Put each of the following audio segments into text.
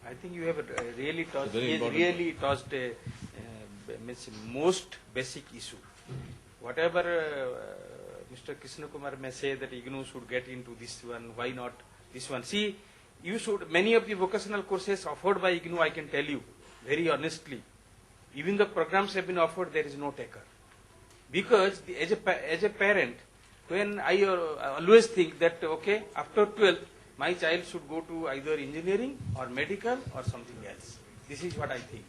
I think you have really touched, Very important. really touched a most basic issue. Whatever Mr. Krishna Kumar may say that IGNOU should get into this one, why not this one? See, you should, many of the vocational courses offered by IGNOU, I can tell you very honestly, even the programs have been offered, there is no taker. Because as a parent, when I always think that, okay, after 12th, my child should go to either engineering or medical or something else. This is what I think.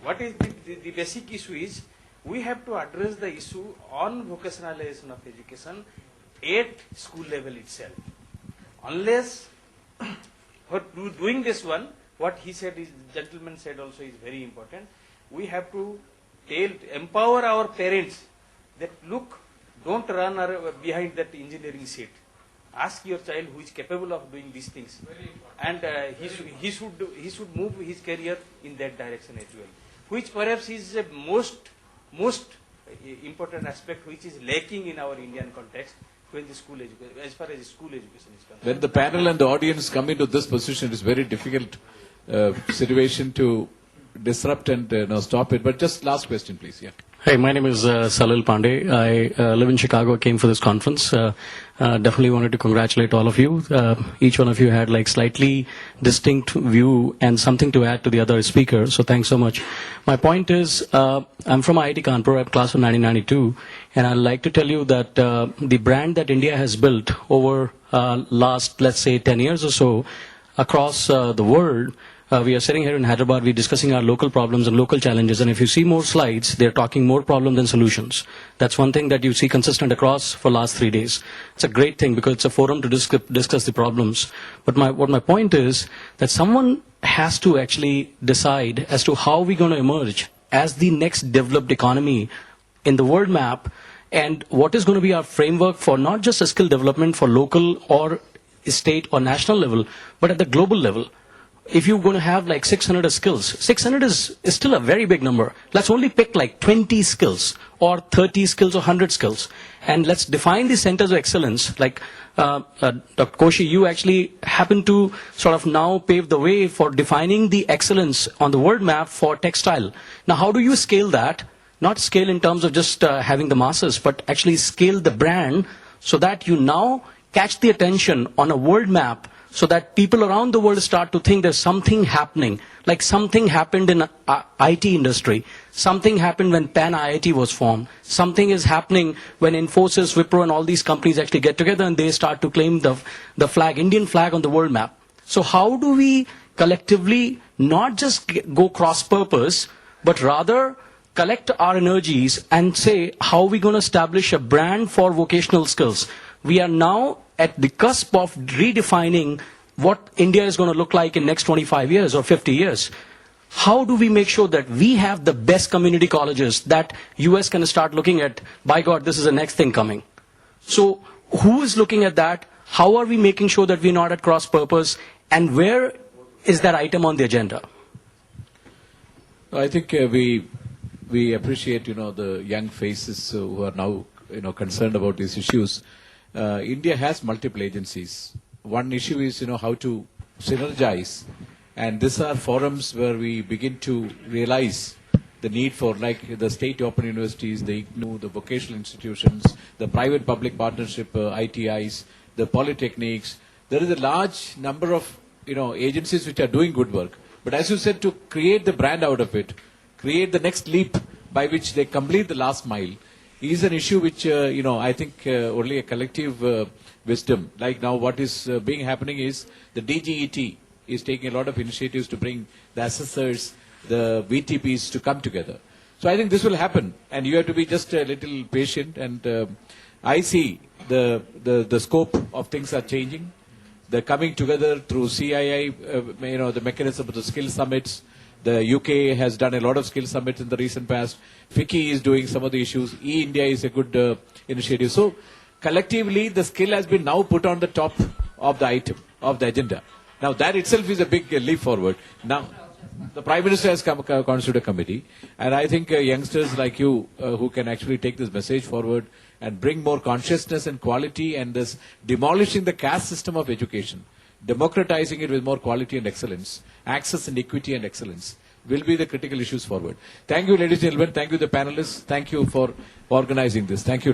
What is the basic issue is, we have to address the issue on vocationalization of education at school level itself. Unless, for doing this one, what he said is, gentleman said also is very important. We have to empower our parents that, look, don't run behind that engineering seat. Ask your child who is capable of doing these things, and he should move his career in that direction as well, which perhaps is the most important aspect which is lacking in our Indian context when the school education, as far as school education is concerned. When the panel and the audience come into this position, it's very difficult situation to disrupt and stop it. But just last question, please. Yeah. Hey, my name is Salil Pandey. I live in Chicago. I came for this conference. Definitely wanted to congratulate all of you. Each one of you had like slightly distinct view and something to add to the other speaker. So thanks so much. My point is, I'm from IIT Kanpur. I'm class of 1992, and I'd like to tell you that the brand that India has built over last, let's say, 10 years or so across the world. We are sitting here in Hyderabad, we're discussing our local problems and local challenges, and if you see more slides, they're talking more problem than solutions. That's one thing that you see consistent across for last 3 days. It's a great thing because it's a forum to discuss the problems. But what my point is that someone has to actually decide as to how we're going to emerge as the next developed economy in the world map, and what is going to be our framework for not just a skill development for local or state or national level, but at the global level. If you're going to have like 600 skills, 600 is still a very big number. Let's only pick like 20 skills or 30 skills or 100 skills. And let's define the centers of excellence. Like Dr. Koshi, you actually happen to sort of now pave the way for defining the excellence on the world map for textile. Now, how do you scale that? Not scale in terms of just having the masses, but actually scale the brand so that you now catch the attention on a world map, so that people around the world start to think there's something happening, like something happened in IT industry, something happened when Pan IIT was formed, something is happening when Infosys, Wipro and all these companies actually get together and they start to claim the flag, Indian flag on the world map. So how do we collectively not just go cross-purpose, but rather collect our energies and say, how are we going to establish a brand for vocational skills? We are now at the cusp of redefining what India is going to look like in next 25 years or 50 years. How do we make sure that we have the best community colleges that US can start looking at, by God, this is the next thing coming. So who is looking at that? How are we making sure that we're not at cross purpose? And where is that item on the agenda? I think we appreciate, the young faces who are now, concerned about these issues. India has multiple agencies. One issue is, how to synergize. And these are forums where we begin to realize the need for, like, the state open universities, the IGNOU, the vocational institutions, the private-public partnership, ITIs, the polytechnics. There is a large number of, agencies which are doing good work. But as you said, to create the brand out of it, create the next leap by which they complete the last mile, is an issue which, I think only a collective wisdom. Like now what is happening is the DGET is taking a lot of initiatives to bring the assessors, the VTPs to come together. So I think this will happen, and you have to be just a little patient. And I see the scope of things are changing. They're coming together through CII, the mechanism of the skill summits. The UK has done a lot of skill summits in the recent past. FICCI is doing some of the issues. eINDIA is a good initiative. So collectively, the skill has been now put on the top of the item, of the agenda. Now that itself is a big leap forward. Now the Prime Minister has constituted a committee, and I think youngsters like you who can actually take this message forward and bring more consciousness and quality and this demolishing the caste system of education. democratizing it with more quality and excellence, access and equity and excellence will be the critical issues forward. Thank you, ladies and gentlemen. Thank you, the panelists. Thank you for organizing this. Thank you.